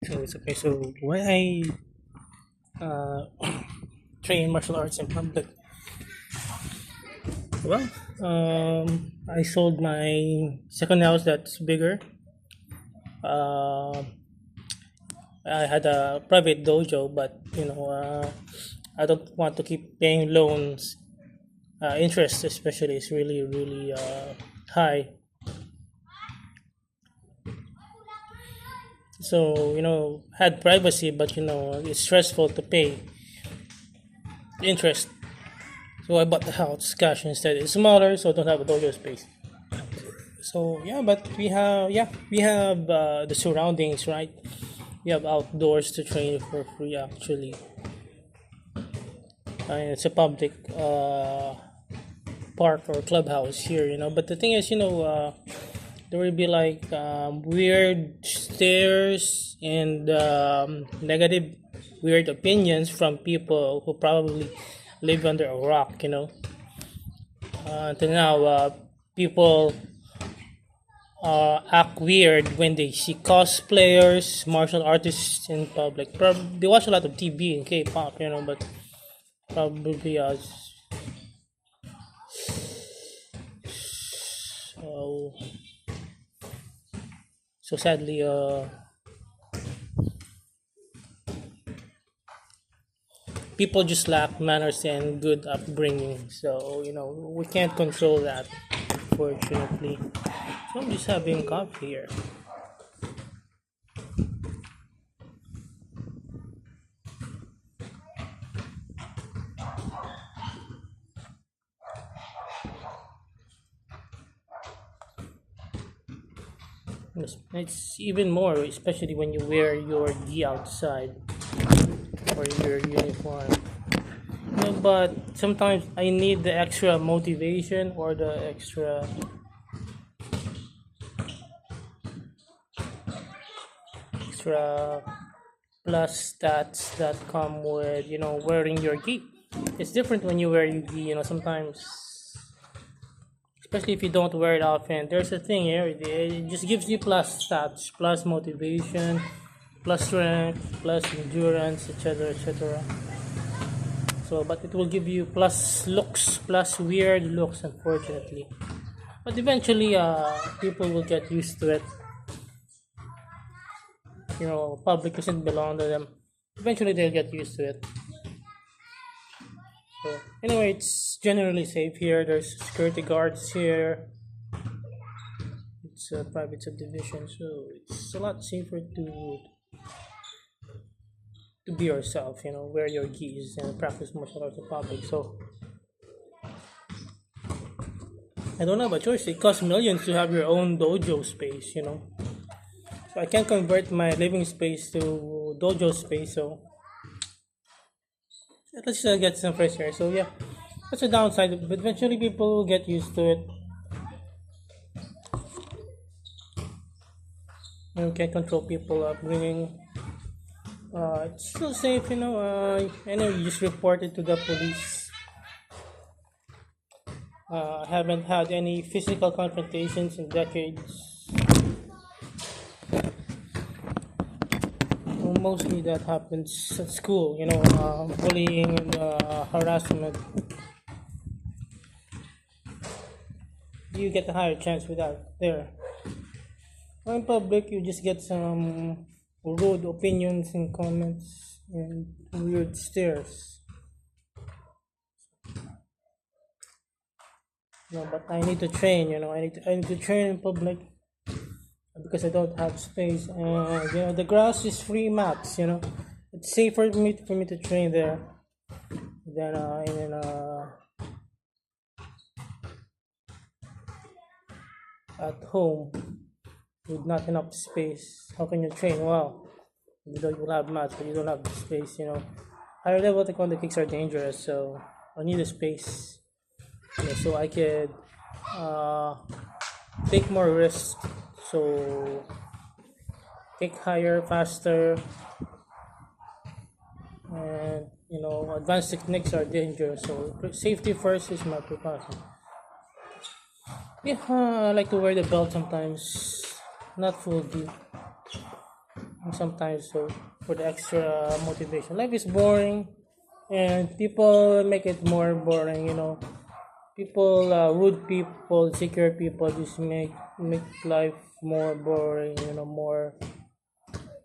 So it's okay. So why uh, train martial arts in public? Well, I sold my second house that's bigger. Uh, I had a private dojo, but I don't want to keep paying loans. Interest, especially, is really high. So had privacy, but it's stressful to pay interest. So I bought the house cash instead. It's smaller, so I don't have a dojo space. So yeah, but we have the surroundings, right? We have outdoors to train for free actually. And it's a public park or clubhouse here, But the thing is, there will be like weird stares and negative, weird opinions from people who probably live under a rock. Until now, people act weird when they see cosplayers, martial artists in public. They watch a lot of TV and K-pop, but probably so so sadly people just lack manners and good upbringing. So we can't control that, fortunately. So I'm just having coffee here. It's even more, especially when you wear your gi outside or your uniform. But sometimes I need the extra motivation or the extra plus stats that come with wearing your gi. It's different when you wear your gi. Sometimes, especially if you don't wear it often. There's a thing here. It just gives you plus stats, plus motivation, plus strength, plus endurance, etc., etc. So, but it will give you plus looks, plus weird looks, unfortunately. But eventually, people will get used to it. Public doesn't belong to them. Eventually, they'll get used to it. So, anyway, it's generally safe here. There's security guards here. It's a private subdivision, so it's a lot safer to be yourself. Wear your gis and practice martial arts in public. So I don't have a choice. It costs millions to have your own dojo space. So I can't convert my living space to dojo space. So let's just get some fresh air. So yeah, that's a downside. But eventually, people will get used to it. You can't control people upbringing. It's still safe. Anyway, you just report it to the police. I haven't had any physical confrontations in decades. Well, mostly that happens at school, bullying and harassment. You get a higher chance without there. Well, in public, you just get some rude opinions and comments and weird stares. But I need to train. I need to train in public because I don't have space. And the grass is free mats. It's safer for me to train there than at home with not enough space. How can you train well? You have mats, but you don't have the space. Higher level taekwondo kicks are dangerous, so I need a space. So I could uh, take more risks. So kick higher, faster, and advanced techniques are dangerous. So safety first is my precaution. Yeah, I like to wear the belt sometimes, not full gear. And sometimes so for the extra motivation. Life is boring, and people make it more boring. People, rude people, insecure people, just make life more boring. More,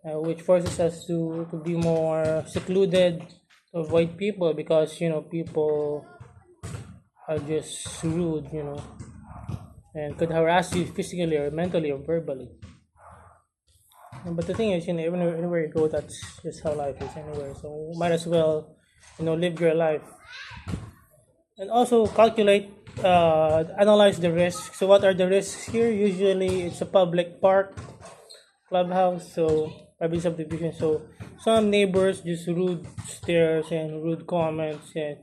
which forces us to be more secluded, to avoid people because people are just rude. And could harass you physically or mentally or verbally. But the thing is, anywhere you go, that's just how life is anywhere. So might as well, live your life and also calculate, analyze the risks. So what are the risks here? Usually, it's a public park, clubhouse, so private subdivision. So some neighbors just rude stares and rude comments, and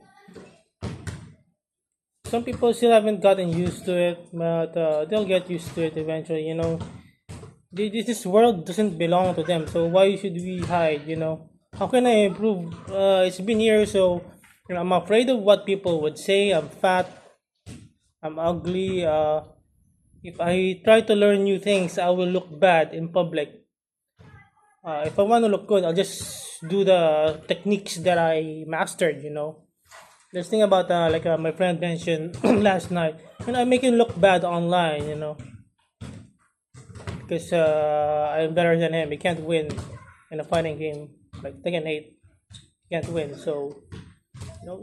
some people still haven't gotten used to it, but they'll get used to it eventually. This world doesn't belong to them, so why should we hide? How can I improve? It's been years, so I'm afraid of what people would say. I'm fat, I'm ugly. If I try to learn new things, I will look bad in public. If I want to look good, I'll just do the techniques that I mastered. This thing about, like, my friend mentioned last night, I make him look bad online. Because I'm better than him. He can't win in a fighting game like Tekken 8. He can't win. So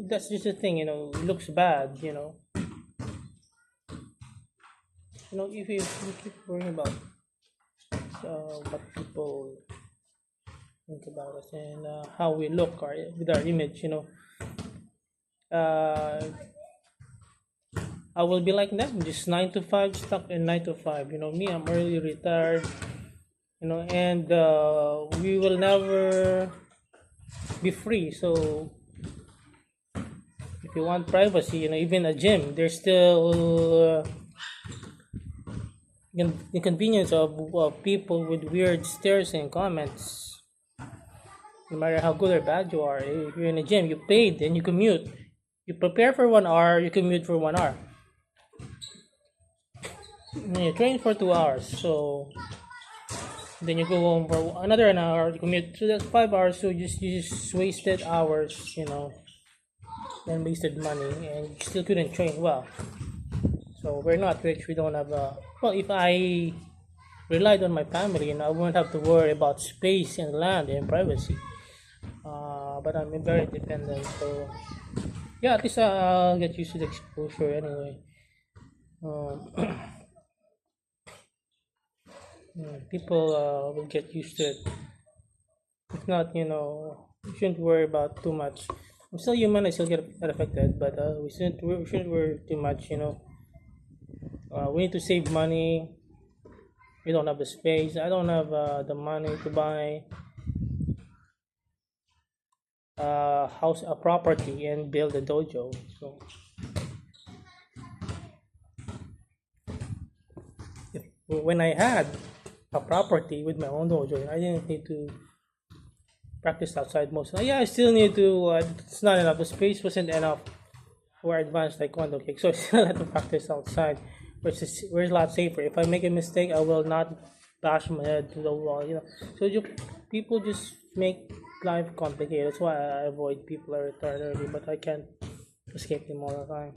that's just the thing. It looks bad. If you keep worrying about what people think about us and how we look or with our image, uh, I will be like them, just 9 to 5, stuck in 9 to 5. Me, I'm early retired. And we will never be free. So if you want privacy, even a gym, there's still inconvenience of people with weird stares and comments. No matter how good or bad you are, if you're in a gym, you paid and you commute. You prepare for 1 hour, you commute for 1 hour. And you train for 2 hours, so then you go home for another an hour, you commute. So that's 5 hours. So you just wasted hours, and wasted money, and you still couldn't train well. So we're not rich. We don't have a well. If I relied on my family, I wouldn't have to worry about space and land and privacy. But I'm very dependent, so yeah, at least I'll get used to the exposure anyway. Um, People will get used to it. If not, you shouldn't worry about too much. I'm still human. I still get affected, but we shouldn't worry too much. We need to save money. We don't have the space. I don't have the money to buy a house, a property, and build a dojo. So when I had a property with my own dojo, I didn't need to practice outside most. Yeah, I still need to. It's not enough. The space wasn't enough for advanced taekwondo kick, so I still have to practice outside, which is a lot safer. If I make a mistake, I will not bash my head to the wall. So people just make life complicated. That's why I avoid people. I retire early, but I can't escape them all the time.